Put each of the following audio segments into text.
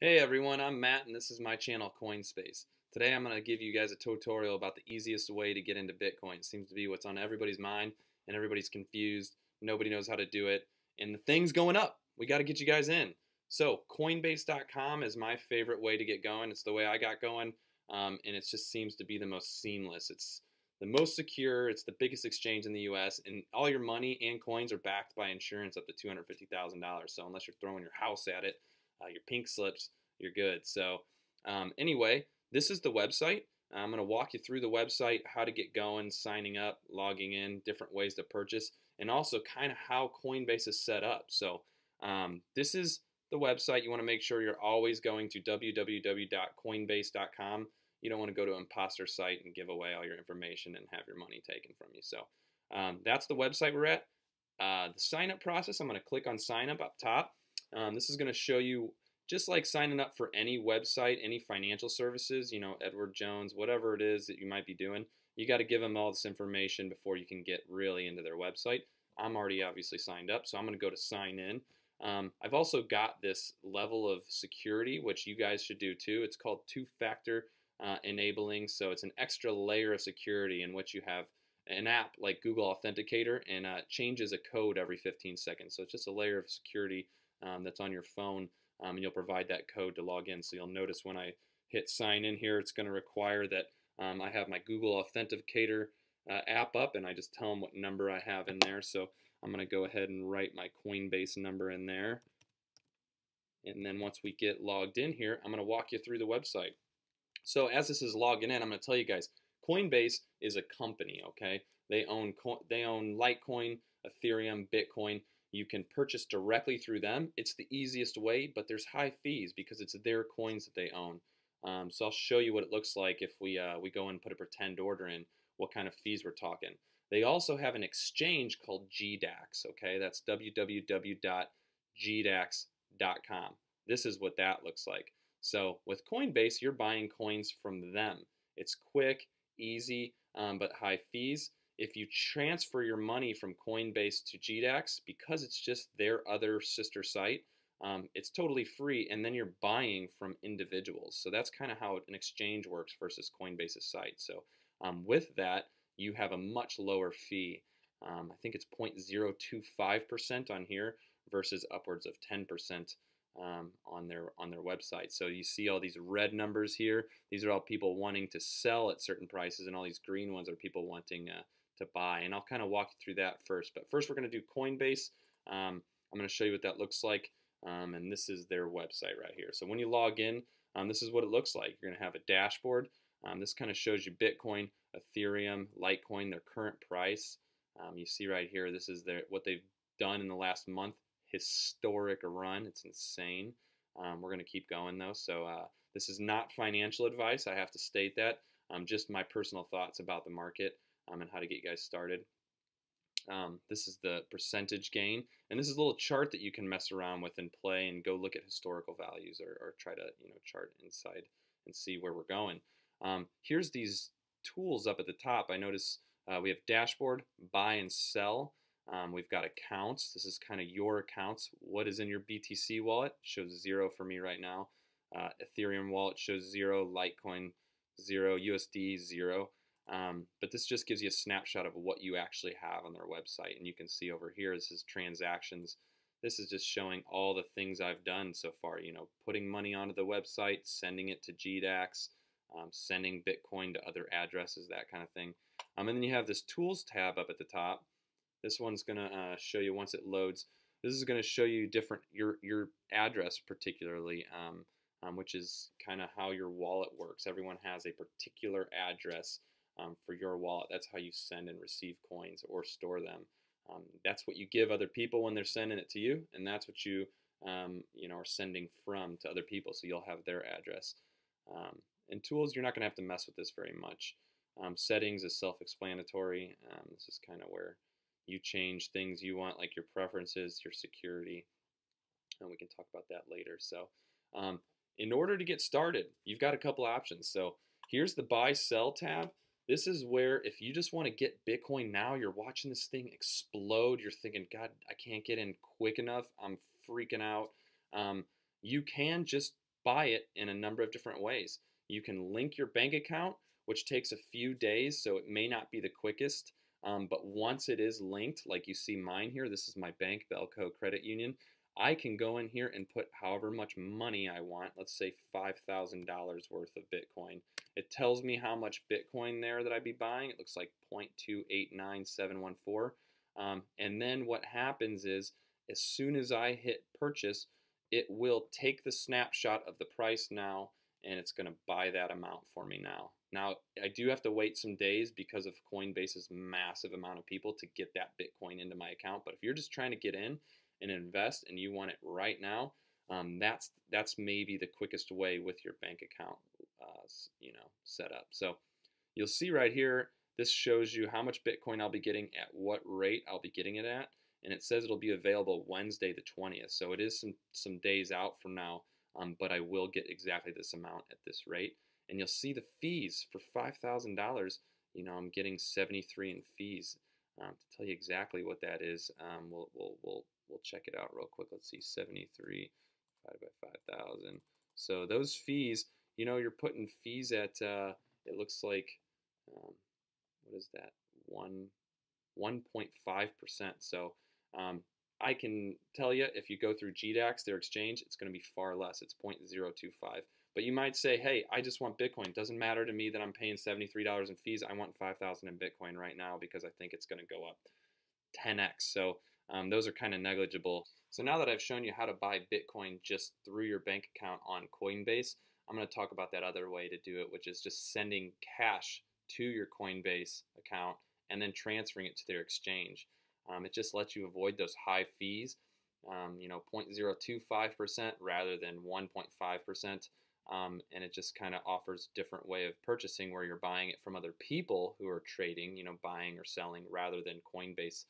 Hey everyone, I'm Matt and this is my channel Coinspace. Today I'm going to give you guys a tutorial about the easiest way to get into Bitcoin. It seems to be what's on everybody's mind and everybody's confused. Nobody knows how to do it and the thing's going up. We got to get you guys in. So Coinbase.com is my favorite way to get going. It's the way I got going and it just seems to be the most seamless. It's the most secure. It's the biggest exchange in the US and all your money and coins are backed by insurance up to $250,000. So unless you're throwing your house at it, your pink slips, you're good. So anyway, this is the website. I'm going to walk you through the website, how to get going, signing up, logging in, different ways to purchase, and also kind of how Coinbase is set up. So this is the website. You want to make sure you're always going to www.coinbase.com. You don't want to go to an imposter site and give away all your information and have your money taken from you. So that's the website we're at. The sign up process, I'm going to click on sign up top. This is going to show you just like signing up for any website, any financial services, Edward Jones, whatever it is that you might be doing, you got to give them all this information before you can get really into their website. I'm already obviously signed up, so I'm going to go to sign in. I've also got this level of security, which you guys should do too. It's called two-factor enabling, so it's an extra layer of security in which you have an app like Google Authenticator and changes a code every 15 seconds. So it's just a layer of security that's on your phone, and you'll provide that code to log in. So you'll notice when I hit sign in here, it's going to require that I have my Google Authenticator app up, and I just tell them what number I have in there. So I'm going to go ahead and write my Coinbase number in there. And then once we get logged in here, I'm going to walk you through the website. So as this is logging in, I'm going to tell you guys, Coinbase is a company, okay? They own Litecoin, Ethereum, Bitcoin. You can purchase directly through them. It's the easiest way, but there's high fees because it's their coins that they own. So I'll show you what it looks like if we go and put a pretend order in, what kind of fees we're talking. They also have an exchange called GDAX, okay? That's www.gdax.com. This is what that looks like. So with Coinbase, you're buying coins from them. It's quick, easy, but high fees. If you transfer your money from Coinbase to GDAX, because it's just their other sister site, it's totally free, and then you're buying from individuals. So that's kind of how an exchange works versus Coinbase's site. So with that, you have a much lower fee. I think it's 0.025% on here versus upwards of 10% on their website. So you see all these red numbers here. These are all people wanting to sell at certain prices, and all these green ones are people wanting to buy. And I'll kind of walk you through that first. But first, we're going to do Coinbase. I'm going to show you what that looks like. And this is their website right here. So when you log in, this is what it looks like. You're going to have a dashboard. This kind of shows you Bitcoin, Ethereum, Litecoin, their current price. You see right here, this is what they've done in the last month. Historic run. It's insane. We're going to keep going though. So this is not financial advice. I have to state that. Just my personal thoughts about the market and how to get you guys started. This is the percentage gain, and this is a little chart that you can mess around with and play and go look at historical values or try to chart inside and see where we're going. Here's these tools up at the top. I notice we have dashboard, buy and sell. We've got accounts. This is kind of your accounts. What is in your BTC wallet? Shows 0 for me right now. Ethereum wallet shows 0. Litecoin 0. USD 0. But this just gives you a snapshot of what you actually have on their website. And you can see over here, this is transactions. This is just showing all the things I've done so far. Putting money onto the website, sending it to GDAX, sending Bitcoin to other addresses, that kind of thing. And then you have this tools tab up at the top. This one's going to show you once it loads. This is going to show you your address particularly, which is kind of how your wallet works. Everyone has a particular address for your wallet. That's how you send and receive coins or store them. That's what you give other people when they're sending it to you, and that's what you are sending from to other people. So you'll have their address. And tools, you're not going to have to mess with this very much. Settings is self-explanatory. This is kind of where you change things you want, like your preferences, your security, and we can talk about that later. So in order to get started, you've got a couple options. So here's the buy sell tab. This is where if you just want to get Bitcoin now, you're watching this thing explode, you're thinking, God, I can't get in quick enough, I'm freaking out. You can just buy it in a number of different ways. You can link your bank account, which takes a few days, so it may not be the quickest. But once it is linked, like you see mine here, this is my bank, Belco Credit Union. I can go in here and put however much money I want, let's say $5,000 worth of Bitcoin. It tells me how much Bitcoin there that I'd be buying. It looks like 0.289714. And then what happens is, as soon as I hit purchase, it will take the snapshot of the price now, and it's going to buy that amount for me now. Now, I do have to wait some days because of Coinbase's massive amount of people to get that Bitcoin into my account. But if you're just trying to get in and invest and you want it right now, that's maybe the quickest way with your bank account, set up. So you'll see right here, this shows you how much Bitcoin I'll be getting at what rate I'll be getting it at, and it says it'll be available Wednesday the 20th. So it is some days out from now, but I will get exactly this amount at this rate. And you'll see the fees for $5,000. I'm getting 73 in fees. To tell you exactly what that is, we'll check it out real quick. Let's see, 73 divided by 5,000. So those fees, you're putting fees at it looks like what is that? 1.5%. So I can tell you, if you go through GDAX, their exchange, it's going to be far less. It's 0.025. But you might say, hey, I just want Bitcoin. It doesn't matter to me that I'm paying $73 in fees. I want $5,000 in Bitcoin right now because I think it's going to go up 10x. So those are kind of negligible. So now that I've shown you how to buy Bitcoin just through your bank account on Coinbase, I'm going to talk about that other way to do it, which is just sending cash to your Coinbase account and then transferring it to their exchange. It just lets you avoid those high fees, 0.025% rather than 1.5%. And it just kind of offers a different way of purchasing where you're buying it from other people who are trading, buying or selling rather than Coinbase,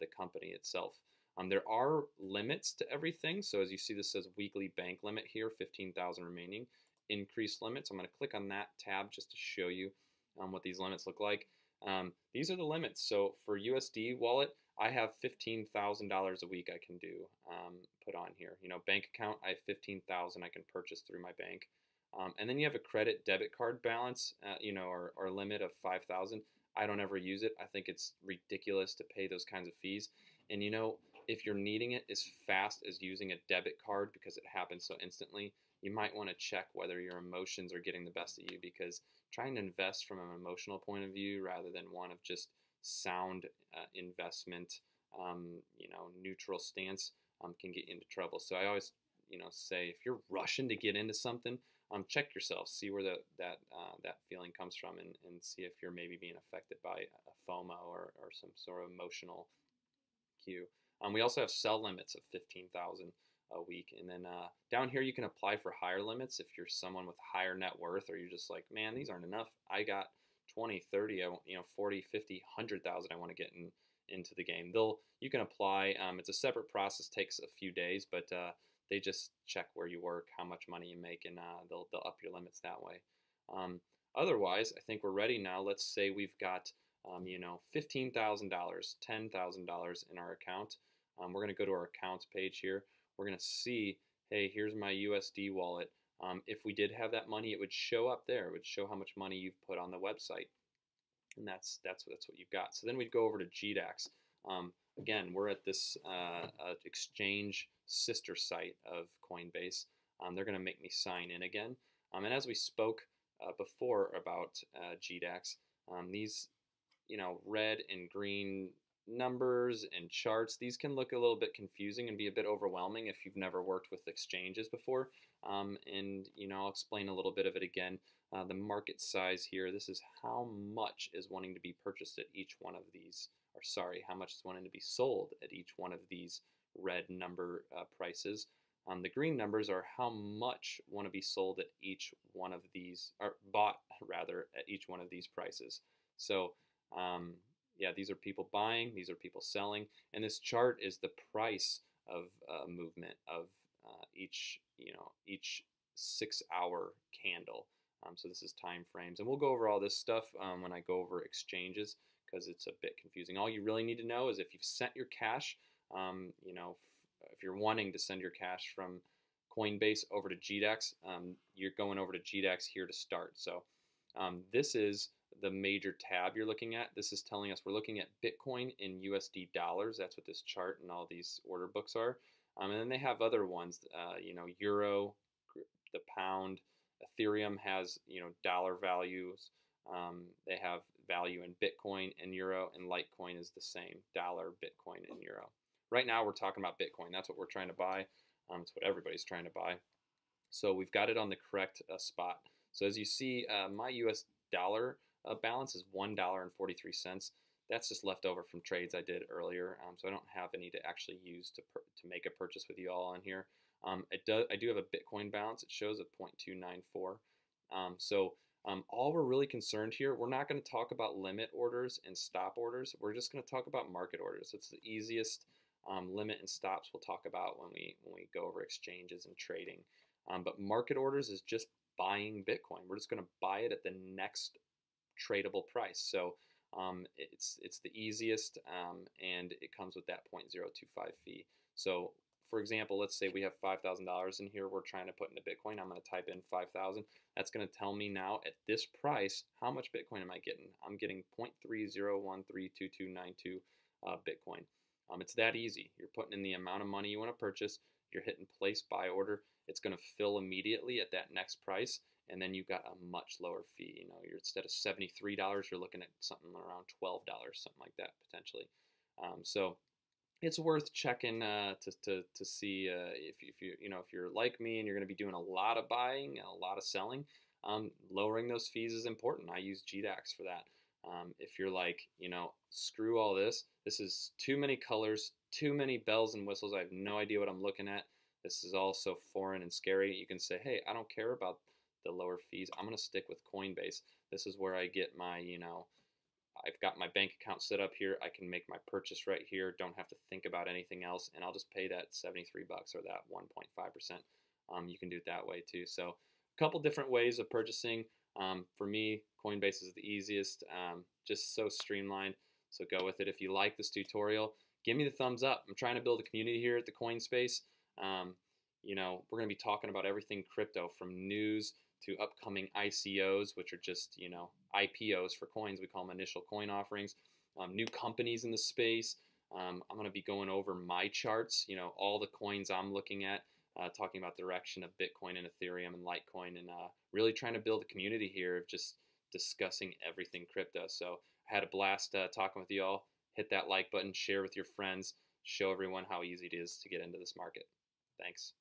the company itself. There are limits to everything. So as you see, this says weekly bank limit here, 15,000 remaining. Increased limits. I'm going to click on that tab just to show you what these limits look like. These are the limits. So for USD wallet, I have $15,000 a week I can do put on here. Bank account, I have 15,000 I can purchase through my bank. And then you have a credit debit card balance, or limit of 5,000. I don't ever use it. I think it's ridiculous to pay those kinds of fees. And if you're needing it as fast as using a debit card because it happens so instantly, you might want to check whether your emotions are getting the best of you, because trying to invest from an emotional point of view rather than one of just sound investment, neutral stance can get you into trouble. So I always, say if you're rushing to get into something, check yourself, see where that feeling comes from, and see if you're maybe being affected by a FOMO or some sort of emotional cue. We also have sell limits of 15,000 a week, and then down here you can apply for higher limits if you're someone with higher net worth, or you're just like, man, these aren't enough. I got 20, 30, 40, 50, 100,000 I want to get into the game. You can apply. It's a separate process, takes a few days, but they just check where you work, how much money you make, and they'll up your limits that way. Otherwise, I think we're ready now. Let's say we've got $15,000, $10,000 in our account. We're going to go to our accounts page here. We're going to see, hey, here's my USD wallet. If we did have that money, it would show up there. It would show how much money you've put on the website, and that's what you've got. So then we'd go over to GDAX. Again, we're at this exchange sister site of Coinbase. They're going to make me sign in again. And as we spoke before about GDAX, these red and green numbers and charts, these can look a little bit confusing and be a bit overwhelming if you've never worked with exchanges before. And I'll explain a little bit of it again. The market size here, this is how much is wanting to be purchased at each one of these, or sorry, how much is wanting to be sold at each one of these red number prices. The green numbers are how much want to be sold at each one of these, or bought rather, at each one of these prices. So yeah, these are people buying, these are people selling, and this chart is the price of movement of each 6-hour candle. So this is time frames, and we'll go over all this stuff when I go over exchanges, because it's a bit confusing. All you really need to know is if you've sent your cash, if you're wanting to send your cash from Coinbase over to GDAX, you're going over to GDAX here to start. So this is the major tab you're looking at. This is telling us we're looking at Bitcoin in USD dollars. That's what this chart and all these order books are. And then they have other ones, Euro, the pound. Ethereum has, dollar values. They have value in Bitcoin and Euro, and Litecoin is the same, dollar, Bitcoin, and Euro. Right now we're talking about Bitcoin. That's what we're trying to buy. It's what everybody's trying to buy. So we've got it on the correct spot. So as you see, my US dollar balance is $1.43. That's just left over from trades I did earlier. So I don't have any to actually use to make a purchase with you all on here. I do have a Bitcoin balance. It shows a 0.294. All we're really concerned here, we're not going to talk about limit orders and stop orders. We're just going to talk about market orders. It's the easiest. Limit and stops we'll talk about when we go over exchanges and trading. But market orders is just buying Bitcoin. We're just going to buy it at the next tradable price. So it's the easiest, and it comes with that 0.025 fee. So for example, let's say we have $5,000 in here we're trying to put into Bitcoin. I'm going to type in 5,000. That's going to tell me now at this price how much Bitcoin am I getting. I'm getting 0.30132292 Bitcoin. It's that easy. You're putting in the amount of money you want to purchase. You're hitting place buy order. It's going to fill immediately at that next price, and then you've got a much lower fee. You're instead of $73, you're looking at something around $12, something like that potentially. So it's worth checking to see if you're like me and you're going to be doing a lot of buying and a lot of selling. Lowering those fees is important. I use GDAX for that. If you're like, screw all this. This is too many colors, too many bells and whistles. I have no idea what I'm looking at. This is all so foreign and scary. You can say, hey, I don't care about the lower fees. I'm going to stick with Coinbase. This is where I get my, I've got my bank account set up here. I can make my purchase right here. Don't have to think about anything else. And I'll just pay that 73 bucks or that 1.5%. You can do it that way too. So a couple different ways of purchasing. For me, Coinbase is the easiest, just so streamlined. So go with it. If you like this tutorial, give me the thumbs up. I'm trying to build a community here at the Coinspace. We're going to be talking about everything crypto, from news to upcoming ICOs, which are just, IPOs for coins. We call them initial coin offerings. New companies in the space. I'm going to be going over my charts, all the coins I'm looking at, talking about the direction of Bitcoin and Ethereum and Litecoin, and really trying to build a community here of just discussing everything crypto. So I had a blast talking with you all. Hit that like button, share with your friends, show everyone how easy it is to get into this market. Thanks.